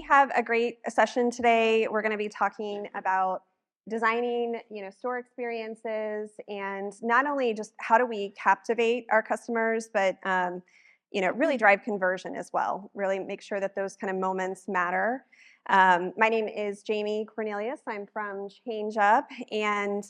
have a great session today. We're going to be talking about designing, store experiences, and not only just how do we captivate our customers, but really drive conversion as well. Really make sure that those kind of moments matter. My name is Jamie Cornelius. I'm from ChangeUp, and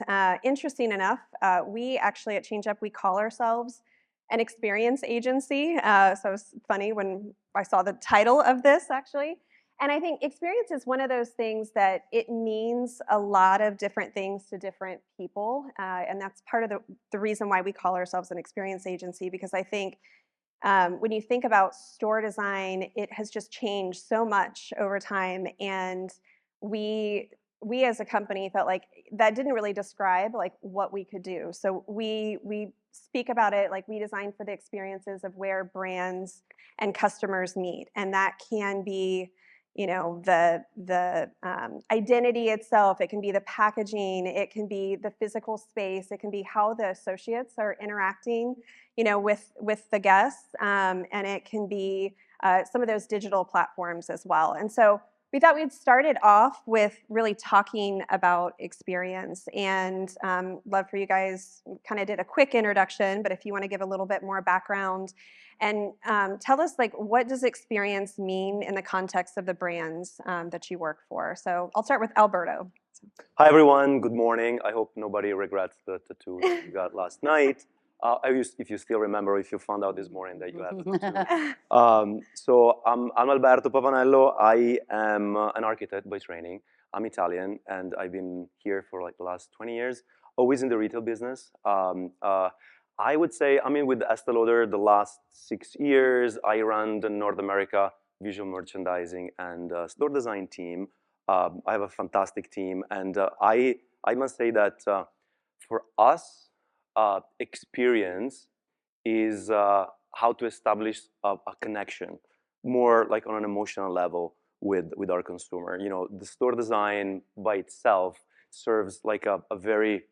interesting enough, we actually at ChangeUp we call ourselves an experience agency. So it's funny when I saw the title of this actually. And I think experience is one of those things that it means a lot of different things to different people. And that's part of the reason why we call ourselves an experience agency, because I think when you think about store design, it has just changed so much over time. And we as a company felt like that didn't really describe like what we could do. So we speak about it like we design for the experiences of where brands and customers meet, and that can be the identity itself, it can be the packaging, it can be the physical space, it can be how the associates are interacting with the guests, and it can be some of those digital platforms as well. And so we thought we'd started off with really talking about experience, and love for you guys, kind of did a quick introduction, but if you want to give a little bit more background and tell us, like, what does experience mean in the context of the brands that you work for? So I'll start with Alberto. Hi, everyone. Good morning. I hope nobody regrets the tattoo that you got last night. If you still remember, if you found out this morning that you have a tattoo. So I'm Alberto Pavanello. I am an architect by training. I'm Italian, and I've been here for like the last 20 years, always in the retail business. I would say, with Estée Lauder, the last 6 years, I run the North America visual merchandising and store design team. I have a fantastic team, and I must say that for us, experience is how to establish a connection, more like on an emotional level with our consumer. The store design by itself serves like a very,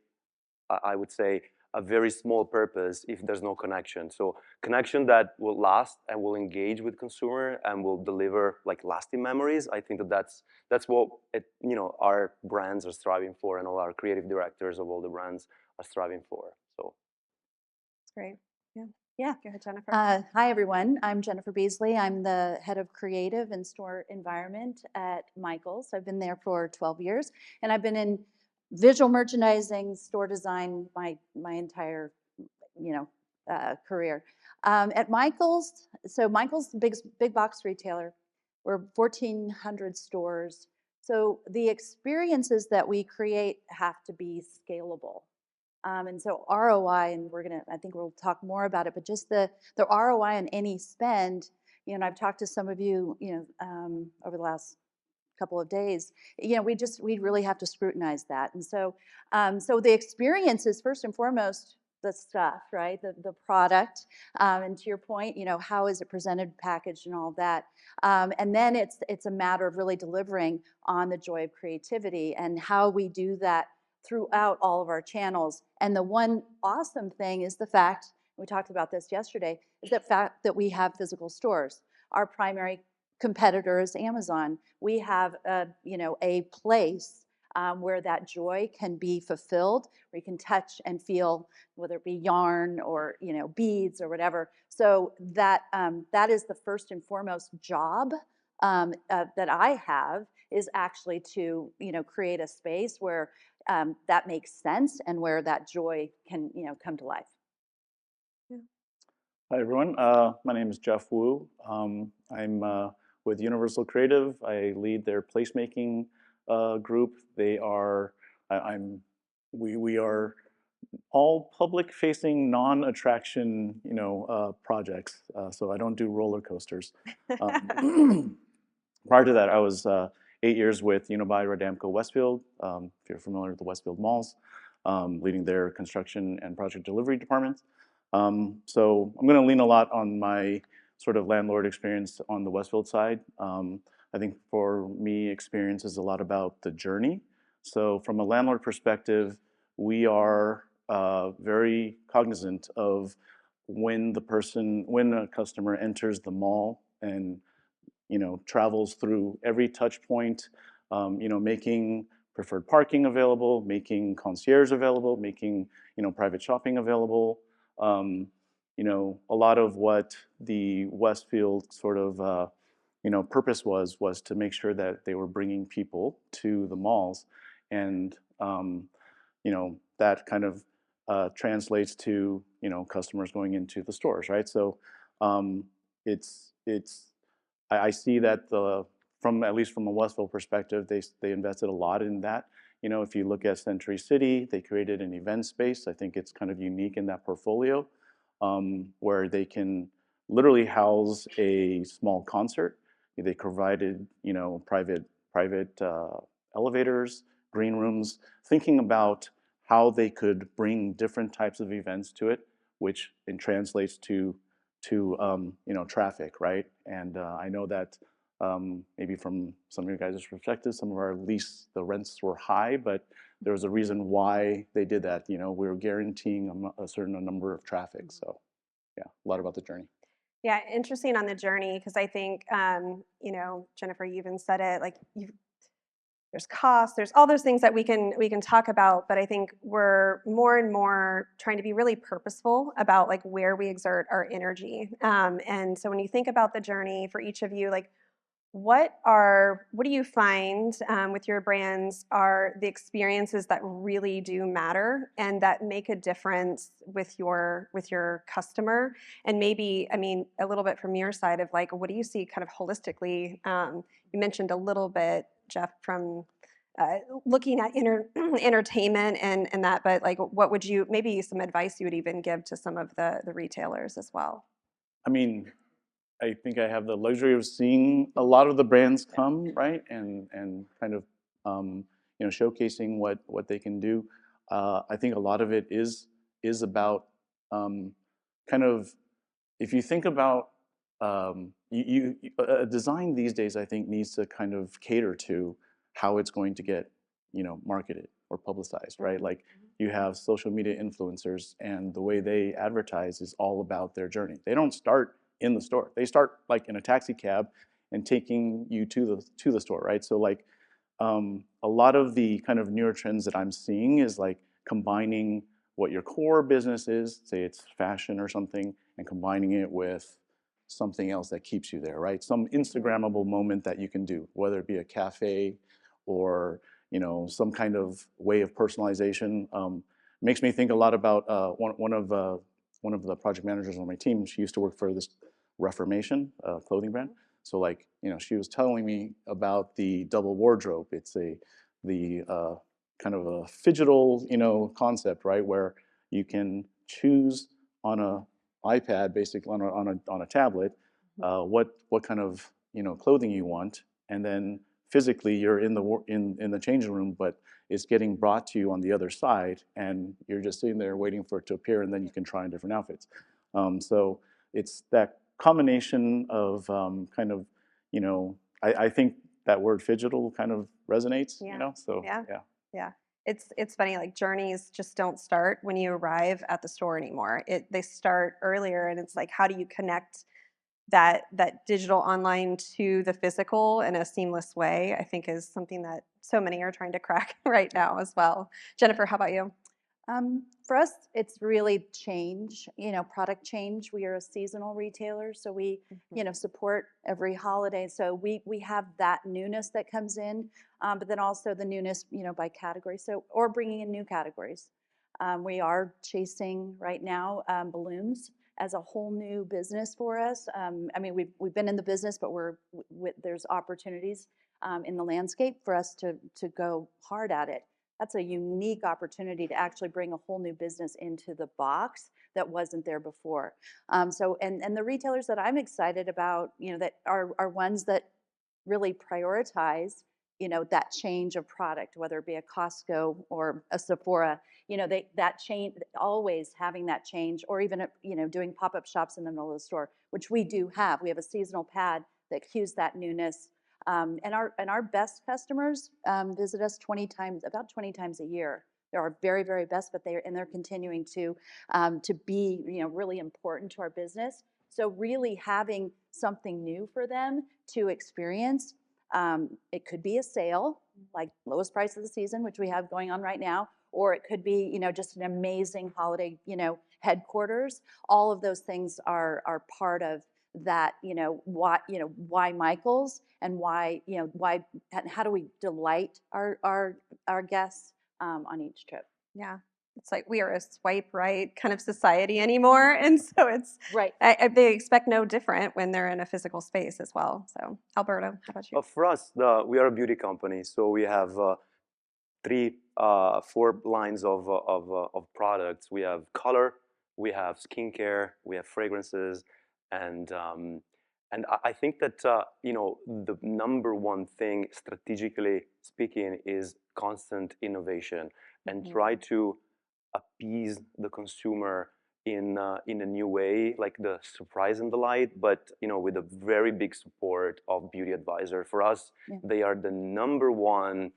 I would say, a very small purpose if there's no connection. So connection that will last and will engage with consumer and will deliver like lasting memories. I think that's what our brands are striving for, and all our creative directors of all the brands are striving for. So that's great. Yeah, go ahead, Jennifer. Hi, everyone. I'm Jennifer Beesley. I'm the head of creative and store environment at Michaels. I've been there for 12 years, and I've been in visual merchandising, store design, my entire, career. At Michaels, so Michaels, big box retailer, we're 1,400 stores. So the experiences that we create have to be scalable. And so ROI, and I think we'll talk more about it, but just the ROI on any spend, and I've talked to some of you, over the last couple of days, we really have to scrutinize that. And so the experience is first and foremost the stuff, right? The product, and to your point, how is it presented, packaged, and all that. And then it's a matter of really delivering on the joy of creativity and how we do that throughout all of our channels. And the one awesome thing is the fact, we talked about this yesterday, is the fact that we have physical stores. Our primary competitor is Amazon. We have a place where that joy can be fulfilled, where you can touch and feel, whether it be yarn or beads or whatever. So that is the first and foremost job that I have, is actually to create a space where that makes sense and where that joy can come to life. Yeah. Hi everyone. My name is Jeff Wu. I'm with Universal Creative. I lead their placemaking group. We are all public-facing, non-attraction, projects. So I don't do roller coasters. Prior to that, I was 8 years with Unibail Rodamco Westfield. If you're familiar with the Westfield malls, leading their construction and project delivery departments. So I'm going to lean a lot on my sort of landlord experience on the Westfield side. I think for me, experience is a lot about the journey. So from a landlord perspective, we are very cognizant of when a customer enters the mall and travels through every touch point, making preferred parking available, making concierge available, making, private shopping available. A lot of what the Westfield sort of, purpose was to make sure that they were bringing people to the malls, and that kind of translates to customers going into the stores, right? So it's I see that at least from a Westville perspective, they invested a lot in that. If you look at Century City, they created an event space. I think it's kind of unique in that portfolio, where they can literally house a small concert. They provided, private elevators, green rooms, thinking about how they could bring different types of events to it, which then translates to traffic, right? And I know that maybe from some of your guys' perspective, some of our the rents were high, but there was a reason why they did that. We were guaranteeing a certain number of traffic. So yeah, a lot about the journey. Yeah, interesting on the journey, because I think, Jennifer, you even said it, like there's costs, there's all those things that we can talk about, but I think we're more and more trying to be really purposeful about like where we exert our energy. And so when you think about the journey for each of you, like what do you find with your brands are the experiences that really do matter and that make a difference with your customer? And maybe, I mean, a little bit from your side of like, what do you see kind of holistically? You mentioned a little bit, Jeff, from looking at entertainment and that, but like, what would you, maybe some advice you would even give to some of the retailers as well? I mean, I think I have the luxury of seeing a lot of the brands come, right, and kind of showcasing what they can do. I think a lot of it is about kind of, if you think about a design these days, I think needs to kind of cater to how it's going to get marketed or publicized, right? Like you have social media influencers, and the way they advertise is all about their journey. They don't start in the store. They start like in a taxi cab and taking you to the store, right? So like a lot of the kind of newer trends that I'm seeing is like combining what your core business is, say it's fashion or something, and combining it with something else that keeps you there, right? Some Instagrammable moment that you can do, whether it be a cafe or some kind of way of personalization. Makes me think a lot about one of the project managers on my team. She used to work for this Reformation clothing brand. So like, she was telling me about the double wardrobe. It's the kind of a phygital, concept, right? Where you can choose on a iPad, basically on a tablet, what kind of clothing you want, and then physically you're in the changing room, but it's getting brought to you on the other side, and you're just sitting there waiting for it to appear, and then you can try on different outfits. So it's that combination of kind of, I think that word phygital kind of resonates, so Yeah. It's funny, like journeys just don't start when you arrive at the store anymore. They start earlier, and it's like, how do you connect that digital online to the physical in a seamless way, I think is something that so many are trying to crack right now as well. Jennifer, how about you? For us, it's really change, product change. We are a seasonal retailer, so we, support every holiday. So we have that newness that comes in, but then also the newness, by category. So, or bringing in new categories. We are chasing right now balloons as a whole new business for us. I mean, we've been in the business, but there's opportunities in the landscape for us to go hard at it. That's a unique opportunity to actually bring a whole new business into the box that wasn't there before. So the retailers that I'm excited about, that are ones that really prioritize, that change of product, whether it be a Costco or a Sephora, that change, always having that change, or even, doing pop-up shops in the middle of the store, which we do have. We have a seasonal pad that cues that newness. And our best customers visit us about 20 times a year. They're our very, very best, but they're continuing to be really important to our business. So really having something new for them to experience. It could be a sale, like lowest price of the season, which we have going on right now, or it could be, you know, just an amazing holiday, you know, headquarters. All of those things are part of that, why Michael's and why, and how do we delight our guests on each trip. Yeah. It's like we are a swipe right kind of society anymore. And so it's, Right. they expect no different when they're in a physical space as well. So Alberto, how about you? For us, we are a beauty company, so we have four lines of products. We have color, we have skincare, we have fragrances, and I think that the number one thing, strategically speaking, is constant innovation and try to appease the consumer in a new way, like the surprise and delight, but with a very big support of Beauty Advisor. For us, Yeah. they are the number one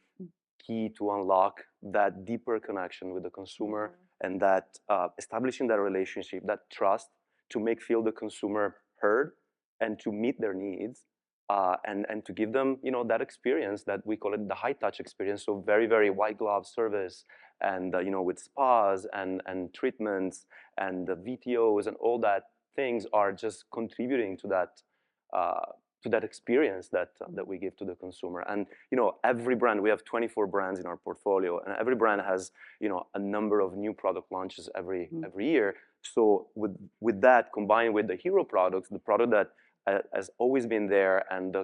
key to unlock that deeper connection with the consumer and that establishing that relationship, that trust to feel the consumer heard and to meet their needs and to give them that experience that we call it the high touch experience. So very, very white glove service and with spas and treatments and the VTOs and all that things are just contributing to that experience that we give to the consumer. And every brand, we have 24 brands in our portfolio, and every brand has a number of new product launches every year. So with that combined with the hero products, the product that has always been there, and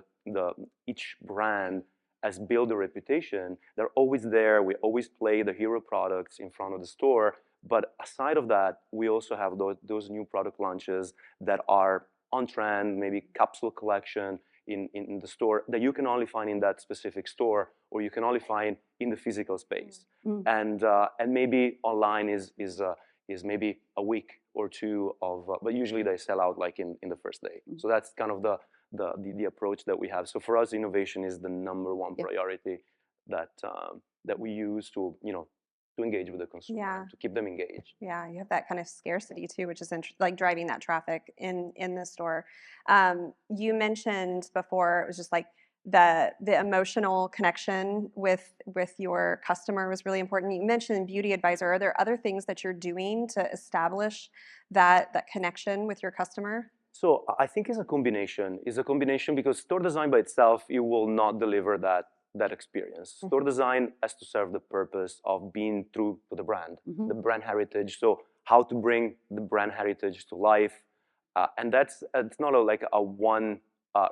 each brand has built a reputation, they're always there. We always play the hero products in front of the store. But aside of that, we also have those new product launches that are on trend, maybe capsule collection in the store that you can only find in that specific store, or you can only find in the physical space. And maybe online is maybe a week or two of, but usually they sell out like in the first day. So that's kind of the approach that we have. So for us, innovation is the number one priority that we use to engage with the consumer, to keep them engaged. Yeah, you have that kind of scarcity too, which is like driving that traffic in the store. You mentioned before, it was just like the emotional connection with your customer was really important. You mentioned Beauty Advisor. Are there other things that you're doing to establish that connection with your customer? So I think it's a combination. It's a combination because store design by itself, it will not deliver that experience. Store design has to serve the purpose of being true to the brand, the brand heritage. So how to bring the brand heritage to life, and it's not like a one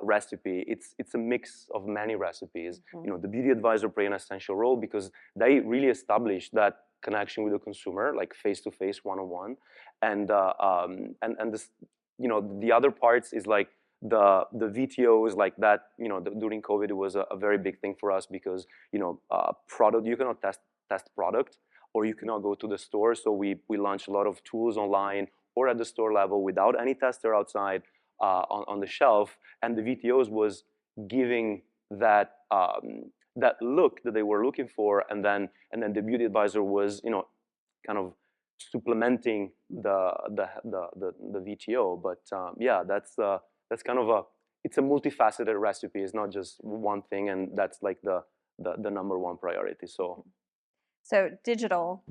recipe. It's a mix of many recipes. The Beauty Advisor play an essential role because they really establish that connection with the consumer, like face to face, one-on-one, and this, the other parts is like the VTOs like that. During COVID, it was a very big thing for us because product, you cannot test product, or you cannot go to the store. So we launched a lot of tools online or at the store level without any tester outside on the shelf, and the VTOs was giving that that look that they were looking for, and then the Beauty Advisor was kind of supplementing the VTO. But yeah, that's kind of it's a multifaceted recipe. It's not just one thing, and that's like the number one priority. So digital,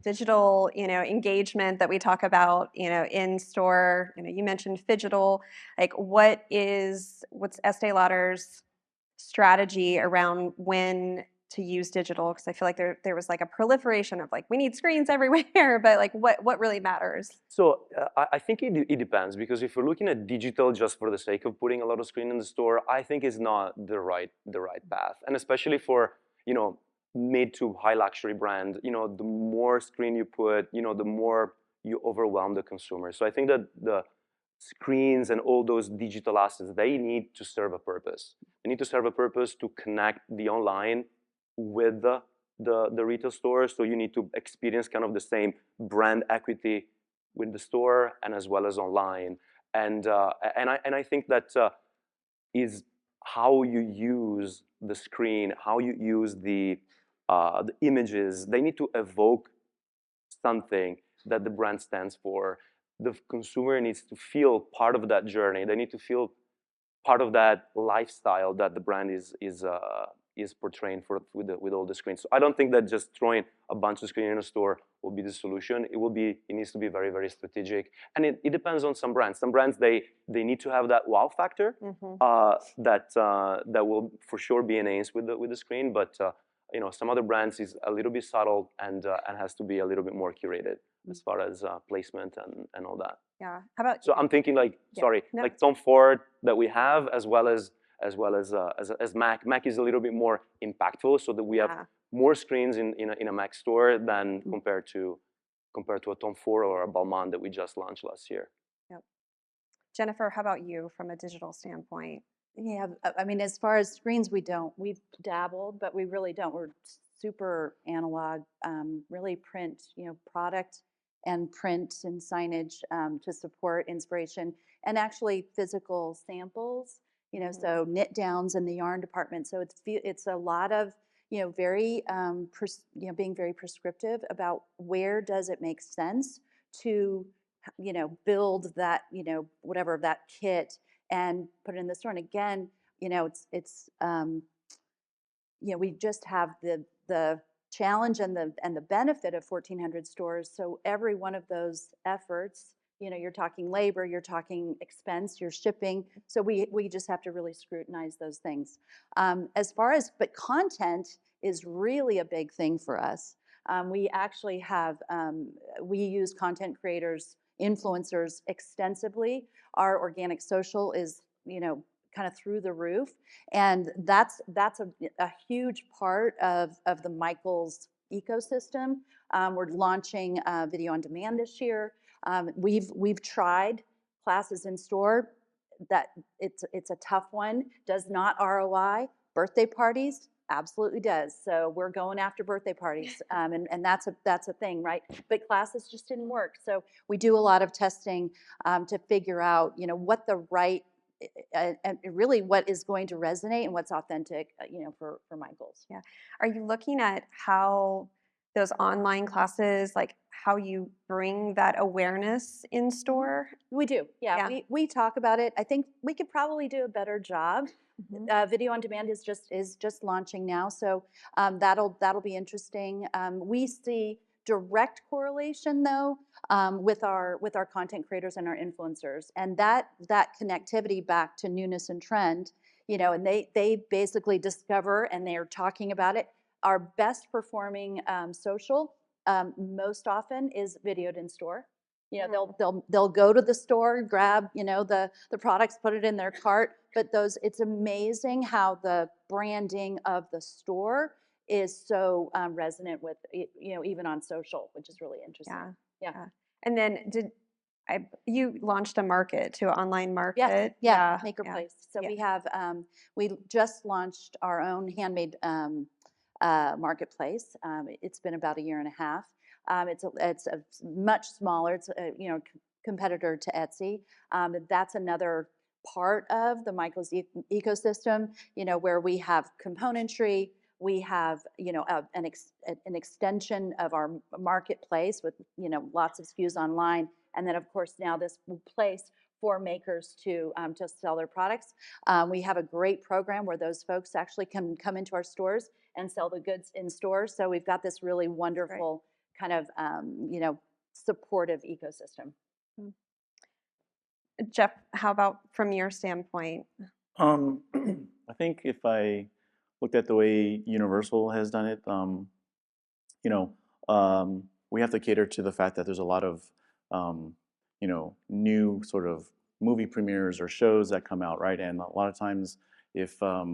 engagement that we talk about, in store. You mentioned phygital. Like, what's Estée Lauder's strategy around when to use digital? Because I feel like there was like a proliferation of like, we need screens everywhere, but like what really matters? So I think it depends, because if you're looking at digital just for the sake of putting a lot of screen in the store, I think it's not the right path, and especially for mid to high luxury brand, the more screen you put, the more you overwhelm the consumer. So I think that the screens and all those digital assets, they need to serve a purpose. They need to serve a purpose to connect the online with the retail store. So you need to experience kind of the same brand equity with the store and as well as online. And I think that is how you use the screen, how you use the images. They need to evoke something that the brand stands for. the consumer needs to feel part of that journey. They need to feel part of that lifestyle that the brand is portraying with all the screens. So I don't think that just throwing a bunch of screens in a store will be the solution. It needs to be very, very strategic. And it depends on some brands. Some brands, they need to have that wow factor that will for sure be enhanced with the screen. But you know, some other brands is a little bit subtle and has to be a little bit more curated as far as placement and all that. Yeah. How about? So I'm thinking like, like Tom Ford that we have, as well as Mac. Mac is a little bit more impactful, so that we have more screens in a Mac store than compared to a Tom Ford or a Balmain that we just launched last year. Yep. Jennifer, how about you from a digital standpoint? Yeah, I mean, as far as screens, we've dabbled, but we really don't. We're super analog, really print, product and print and signage to support inspiration, and actually physical samples, so knit downs in the yarn department. So it's a lot of, very, being very prescriptive about where does it make sense to, build that, whatever, that kit and put it in the store. And again, we just have the challenge and the benefit of 1,400 stores. So every one of those efforts, you're talking labor, you're talking expense, you're shipping. So we just have to really scrutinize those things. But content is really a big thing for us. We actually have, we use content creators, influencers extensively. Our organic social is, kind of through the roof, and that's a huge part of the Michaels ecosystem. We're launching video on demand this year. We've tried classes in store. That it's a tough one. Does not ROI. Birthday parties absolutely does. So we're going after birthday parties, and that's a thing, right? But classes just didn't work. So we do a lot of testing to figure out, what the right and really what is going to resonate and what's authentic, for Michaels. Yeah. Are you looking at how those online classes, like how you bring that awareness in store? We do. Yeah. We talk about it. I think we could probably do a better job. Video on demand is just launching now, so that'll be interesting. We see direct correlation though with our content creators and our influencers, and that connectivity back to newness and trend, and they basically discover, and they're talking about it. Our best performing social most often is videoed in store. They'll go to the store, grab the products, put it in their cart. But it's amazing how the branding of the store is so resonant with even on social, which is really interesting. Yeah. And then you launched a market to an online market? Yeah. Maker Place. So we just launched our own handmade marketplace. It's been about a year and a half. It's a much smaller. It's a competitor to Etsy. That's another part of the Michaels ecosystem. Where we have componentry, we have an extension of our marketplace with lots of SKUs online, and then of course now this place for makers to sell their products. We have a great program where those folks actually can come into our stores and sell the goods in stores. So we've got this really wonderful kind of supportive ecosystem. Jeff, how about from your standpoint? I think if I looked at the way Universal has done it, we have to cater to the fact that there's a lot of new sort of movie premieres or shows that come out, right? And a lot of times, if a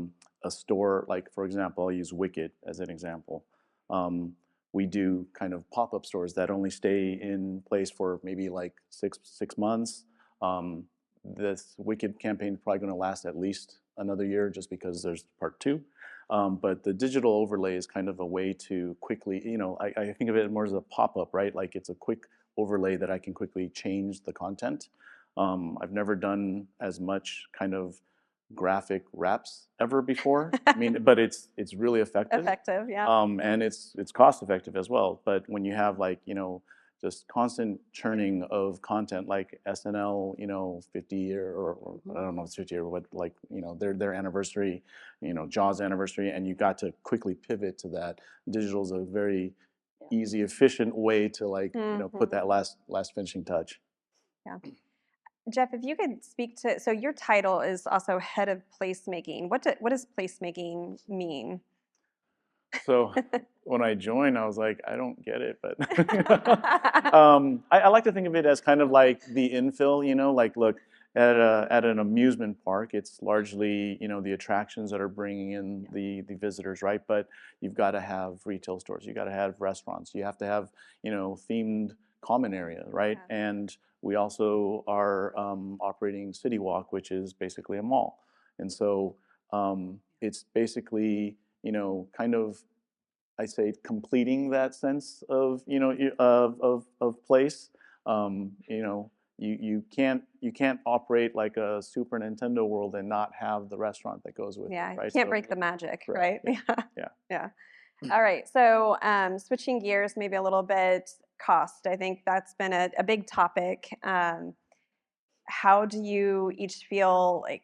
store, like for example, I'll use Wicked as an example. We do kind of pop-up stores that only stay in place for maybe like six months. This Wicked campaign is probably going to last at least another year, just because there's part 2. But the digital overlay is kind of a way to quickly, I think of it more as a pop-up, right? Like it's a quick overlay that I can quickly change the content. I've never done as much kind of graphic wraps ever before. I mean, but it's really effective. Effective, yeah. And it's cost effective as well. But when you have like just constant churning of content, like SNL, 50 or I don't know if it's 50 year, but like, their anniversary, Jaws anniversary, and you got to quickly pivot to that. Digital is a very easy, efficient way to like, put that last finishing touch. Yeah. Jeff, if you could speak to, so your title is also head of placemaking. What does placemaking mean? So when I joined, I was like, I don't get it, but I like to think of it as kind of like the infill, like look, at an amusement park, it's largely, the attractions that are bringing in the visitors, right? But you've got to have retail stores, you got to have restaurants, you have to have, themed common area, right? Yeah. And we also are operating City Walk, which is basically a mall. And so it's basically, kind of, I say, completing that sense of, of place. You can't operate like a Super Nintendo world and not have the restaurant that goes with Yeah, it, right? you can't So, break the magic, correct. right? Yeah. Yeah. All right. So switching gears maybe a little bit, cost. I think that's been a big topic. How do you each feel like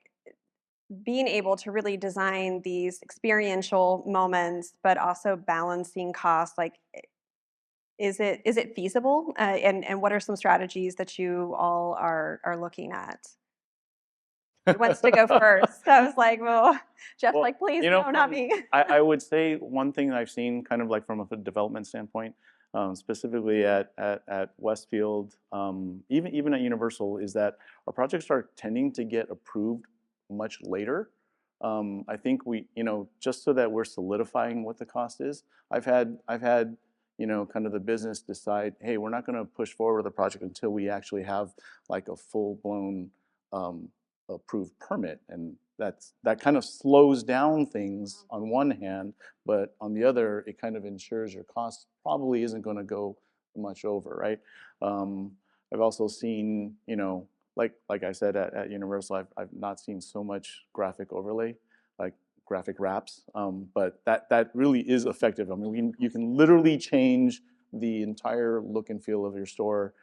being able to really design these experiential moments, but also balancing costs? Like, is it feasible? And what are some strategies that you all are looking at? Who wants to go first? I was like, well, Jeff's Well, like, please, no, not me. I would say one thing that I've seen kind of like from a development standpoint, specifically at Westfield, even at Universal, is that our projects are tending to get approved much later. I think we, just so that we're solidifying what the cost is. I've had, kind of the business decide, hey, we're not going to push forward with the project until we actually have like a full-blown approved permit, and that kind of slows down things on one hand, but on the other, it kind of ensures your cost probably isn't going to go much over, right? I've also seen, like I said at Universal, I've not seen so much graphic overlay, like graphic wraps, but that really is effective. I mean, you can literally change the entire look and feel of your store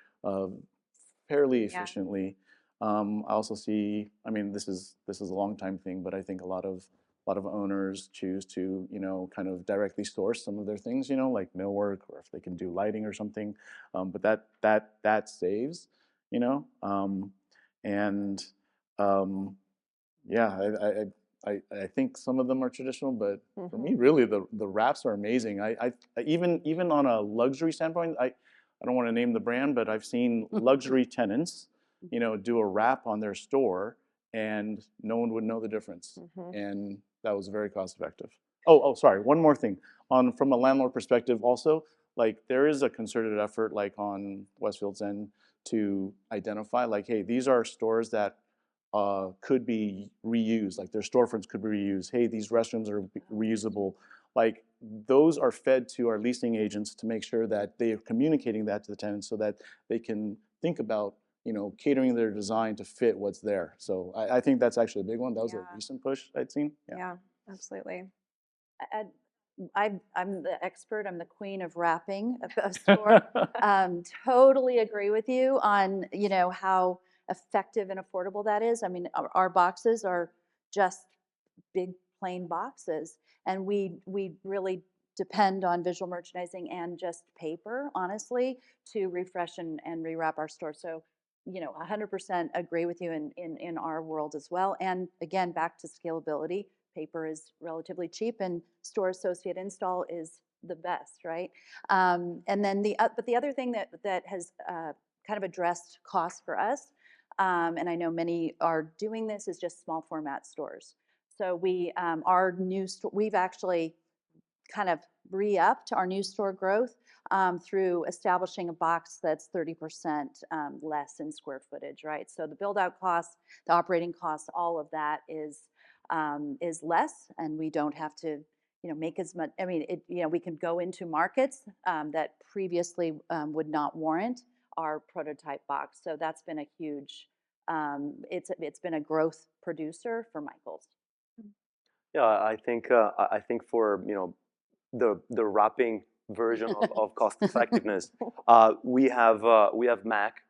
fairly efficiently. I also see, I mean, this is a long time thing, but I think a lot of owners choose to, kind of directly source some of their things, like millwork, or if they can do lighting or something. But that saves, and yeah, I think some of them are traditional, but for me, really, the wraps are amazing. I even on a luxury standpoint, I don't want to name the brand, but I've seen luxury tenants, do a wrap on their store, and no one would know the difference, and that was very cost effective. Oh, sorry. One more thing, from a landlord perspective, also, like there is a concerted effort, like on Westfield's end, to identify, like, hey, these are stores that could be reused, like their storefronts could be reused. Hey, these restrooms are reusable. Like those are fed to our leasing agents to make sure that they are communicating that to the tenants so that they can think about, catering their design to fit what's there. So I think that's actually a big one. That was a recent push I'd seen. Yeah, absolutely. I'm the expert. I'm the queen of wrapping a store. Totally agree with you on how effective and affordable that is. I mean, our boxes are just big plain boxes, and we really depend on visual merchandising and just paper, honestly, to refresh and rewrap our store. So 100% agree with you in our world as well. And again, back to scalability, paper is relatively cheap, and store associate install is the best, right? And then but the other thing that has kind of addressed costs for us, and I know many are doing this, is just small format stores. So our new store, we've actually kind of re-upped our new store growth through establishing a box that's 30% less in square footage, right? So the build-out costs, the operating costs, all of that is less, and we don't have to, make as much. I mean, we can go into markets that previously would not warrant our prototype box. So that's been a huge. It's been a growth producer for Michaels. Yeah, I think for the wrapping version of cost effectiveness. We have MAC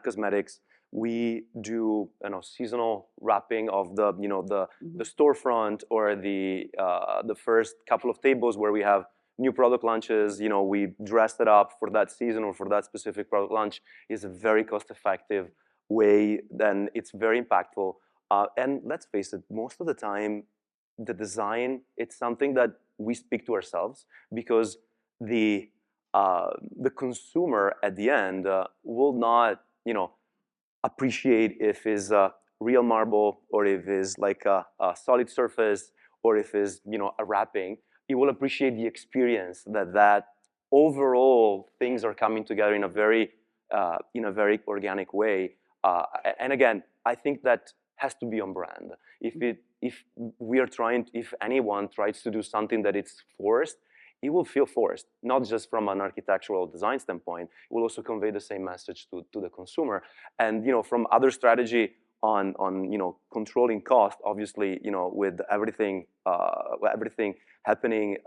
Cosmetics. We do seasonal wrapping of the the storefront or the first couple of tables where we have new product launches. We dressed it up for that season or for that specific product launch. Is a very cost-effective way. Then it's very impactful. And let's face it, most of the time, the design, it's something that we speak to ourselves, because the consumer at the end will not appreciate if it's real marble or if it's like a solid surface or if it's a wrapping. It will appreciate the experience that overall things are coming together in a very organic way. And again, I think that has to be on brand. If anyone tries to do something that it's forced, it will feel forced, not just from an architectural design standpoint. It will also convey the same message to the consumer. And from other strategy on controlling cost, obviously, with everything happening,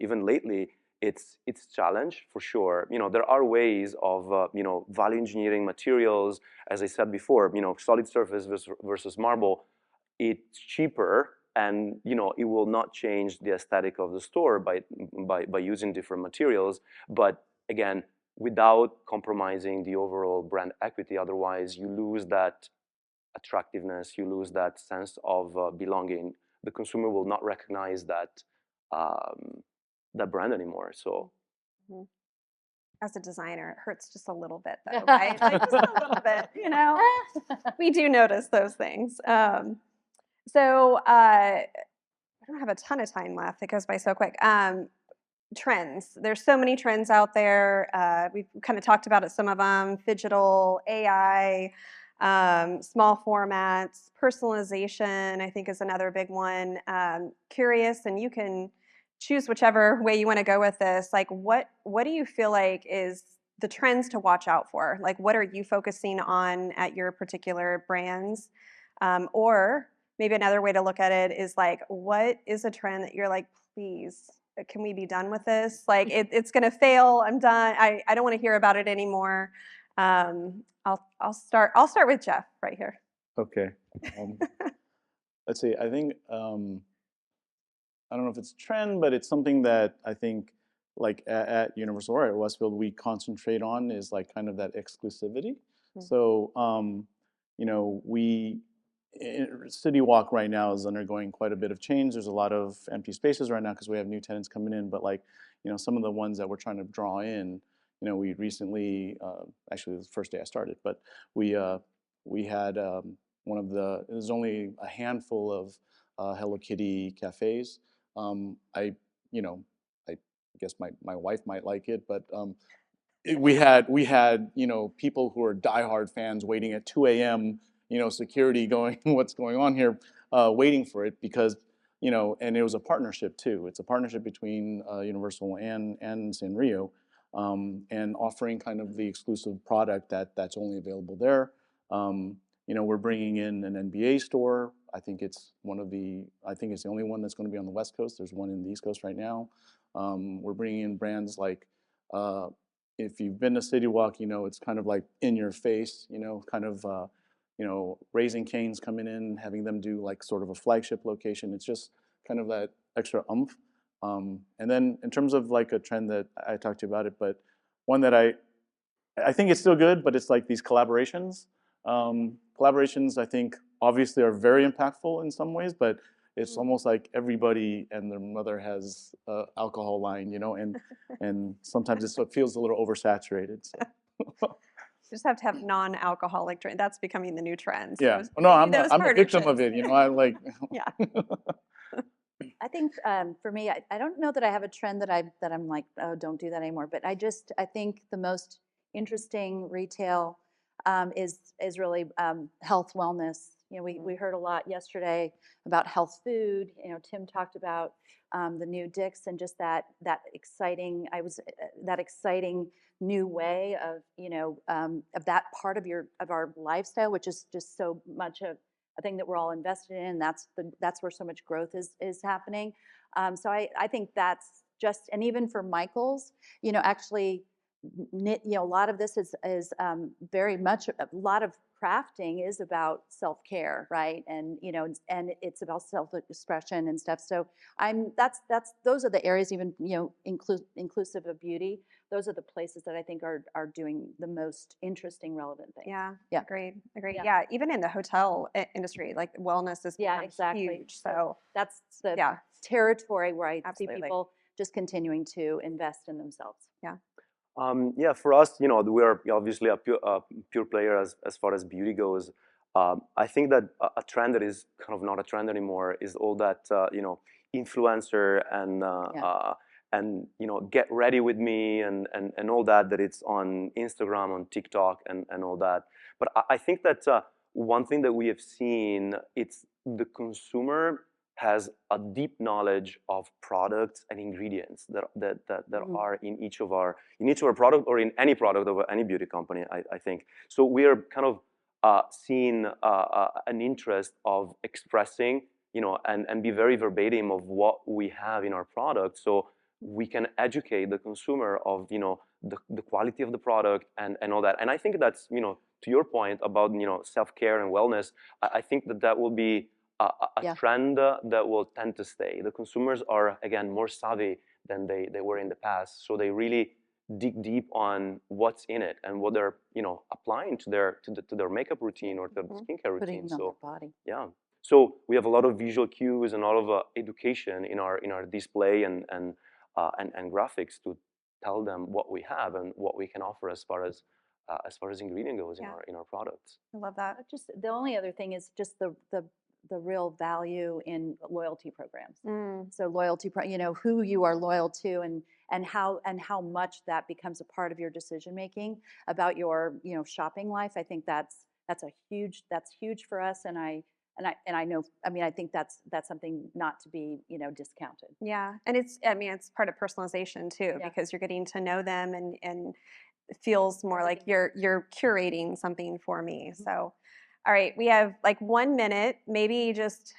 even lately, it's a challenge for sure. There are ways of value engineering materials. As I said before, solid surface versus marble. It's cheaper, and it will not change the aesthetic of the store by using different materials. But again, without compromising the overall brand equity. Otherwise, you lose that attractiveness. You lose that sense of belonging. The consumer will not recognize that brand anymore. So. As a designer, it hurts just a little bit, though, right? Like just a little bit, We do notice those things. So I don't have a ton of time left. It goes by so quick. Trends. There's so many trends out there. We've kind of talked about some of them. Phygital, AI, small formats, personalization, I think is another big one. Curious, and you can choose whichever way you want to go with this. Like, what do you feel like is the trends to watch out for? Like, what are you focusing on at your particular brands? Or maybe another way to look at it is like, what is a trend that you're like, please, can we be done with this? Like, it's going to fail. I'm done. I don't want to hear about it anymore. I'll start with Jeff right here. Okay. Let's see. I think I don't know if it's a trend, but it's something that I think, like at Universal or at Westfield, we concentrate on is like kind of that exclusivity. Mm-hmm. So City Walk right now is undergoing quite a bit of change. There's a lot of empty spaces right now because we have new tenants coming in. But like, some of the ones that we're trying to draw in, we recently, actually it was the first day I started, but we had there's only a handful of Hello Kitty cafes. I guess my wife might like it, but we had people who are diehard fans waiting at 2 a.m. Security going, what's going on here, waiting for it because, and it was a partnership too. It's a partnership between Universal and Sanrio, and offering kind of the exclusive product that's only available there. We're bringing in an NBA store. I think it's the only one that's going to be on the West Coast. There's one in the East Coast right now. We're bringing in brands like, if you've been to City Walk, it's kind of like in your face, kind of, Raising Cane's coming in, having them do like sort of a flagship location. It's just kind of that extra oomph. And then in terms of like a trend that I talked to you about it, but one that I think it's still good, but it's like these collaborations. Collaborations, I think, obviously are very impactful in some ways, but it's almost like everybody and their mother has an alcohol line, and sometimes it feels a little oversaturated. So. You just have to have non-alcoholic drink. That's becoming the new trend. So yeah. No, I'm a victim of it. I like. Yeah. I think for me, I don't know that I have a trend that I'm like, oh, don't do that anymore. But I think the most interesting retail is really health wellness. We heard a lot yesterday about health food. Tim talked about the new Dick's and just that exciting new way of of that part of our lifestyle, which is just so much of a thing that we're all invested in. That's where so much growth is happening. So I think that's just, and even for Michael's, you know, actually, you know, a lot of this is very much, a lot of crafting is about self-care, right? And, you know, and it's about self-expression and stuff. So those are the areas, even, you know, inclusive of beauty. Those are the places that I think are doing the most interesting, relevant things. Yeah, Yeah. agreed. Yeah. Yeah, even in the hotel industry, like wellness is exactly huge. So that's the yeah, territory where I see Absolutely. people just continuing to invest in themselves. Yeah, for us, you know, we're obviously a pure player as far as beauty goes. I think that a trend that is kind of not a trend anymore is all that you know, influencer and you know, get ready with me and all that it's on Instagram, on TikTok, and all that. But I think that one thing that we have seen, it's the consumer has a deep knowledge of products and ingredients that are in each of our product or in any product of any beauty company, I think. So we are kind of seeing an interest of expressing, you know, and be very verbatim of what we have in our product, so we can educate the consumer of, you know, the quality of the product and all that. And I think that's, you know, to your point about, you know, self-care and wellness, I think that will be a trend that will tend to stay. The consumers are, again, more savvy than they were in the past, so they really dig deep on what's in it and what they're, you know, applying to their makeup routine or their skincare routine. Putting it on their body. Yeah, so we have a lot of visual cues and a lot of education in our display and graphics to tell them what we have and what we can offer as far as ingredient goes in our products. I love that. Just the only other thing is just the real value in loyalty programs. So loyalty, you know, who you are loyal to and how much that becomes a part of your decision making about your, you know, shopping life. I think that's huge for us, and I know, I mean, I think that's something not to be, you know, discounted. Yeah, and it's part of personalization too, because you're getting to know them and it feels more like you're curating something for me. So, all right, we have like 1 minute, maybe just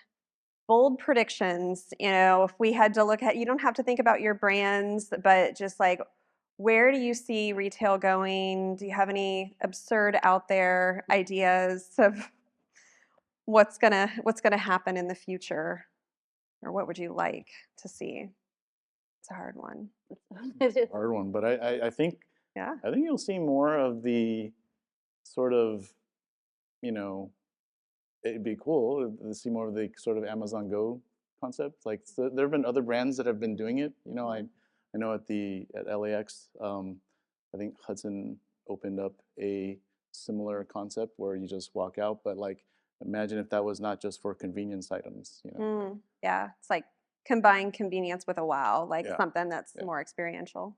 bold predictions. You know, if we had to look at, you don't have to think about your brands, but just like, where do you see retail going? Do you have any absurd out there ideas of what's gonna happen in the future, or what would you like to see? It's a hard one. It's a hard one, but I think you'll see more of the sort of, you know, it'd be cool to see more of the sort of Amazon Go concept. Like, so there have been other brands that have been doing it. You know, I know at LAX, I think Hudson opened up a similar concept where you just walk out. But like, imagine if that was not just for convenience items. You know. Yeah, it's like combine convenience with a wow, like something that's more experiential.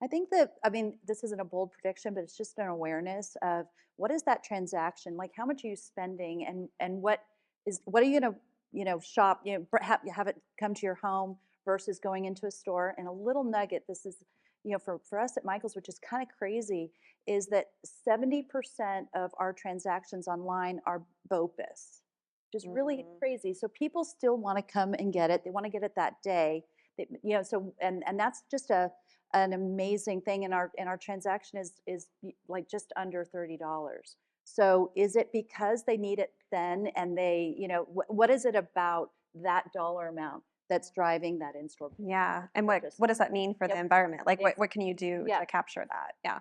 I think that, I mean, this isn't a bold prediction, but it's just an awareness of what is that transaction, like how much are you spending, and what are you going to, you know, shop, you know, have it come to your home versus going into a store. And a little nugget, this is, you know, for us at Michael's, which is kind of crazy, is that 70% of our transactions online are BOPUS, which is really crazy. So people still want to come and get it. They want to get it that day. You know, so and that's just an amazing thing. And our transaction is like just under $30. So is it because they need it then, and they, you know, what is it about that dollar amount that's driving that in-store? Yeah, and what does that mean for the environment? Like, what can you do to capture that? Yeah.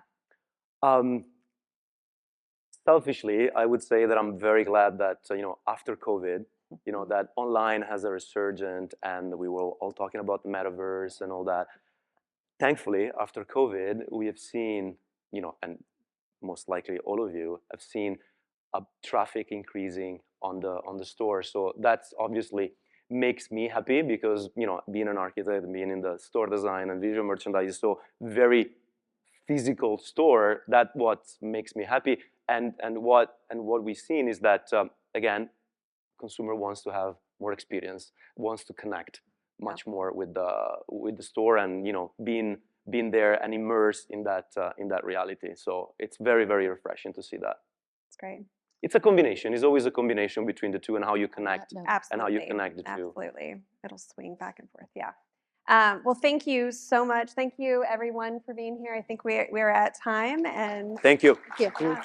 Selfishly, I would say that I'm very glad that, you know, after COVID, you know, that online has a resurgence, and we were all talking about the metaverse and all that. Thankfully, after COVID, we have seen, you know, and most likely all of you have seen traffic increasing on the store. So that's obviously makes me happy because, you know, being an architect, being in the store design and visual merchandising, so very physical store, that what makes me happy. And what we've seen is that again, consumer wants to have more experience, wants to connect much more with the store, and, you know, being there and immersed in that reality. So it's very, very refreshing to see that. That's great. It's a combination. It's always a combination between the two and how you connect and how you connect the two. Absolutely. It'll swing back and forth. Yeah. Well, thank you so much. Thank you, everyone, for being here. I think we're at time. And Thank you. Thank you. yeah.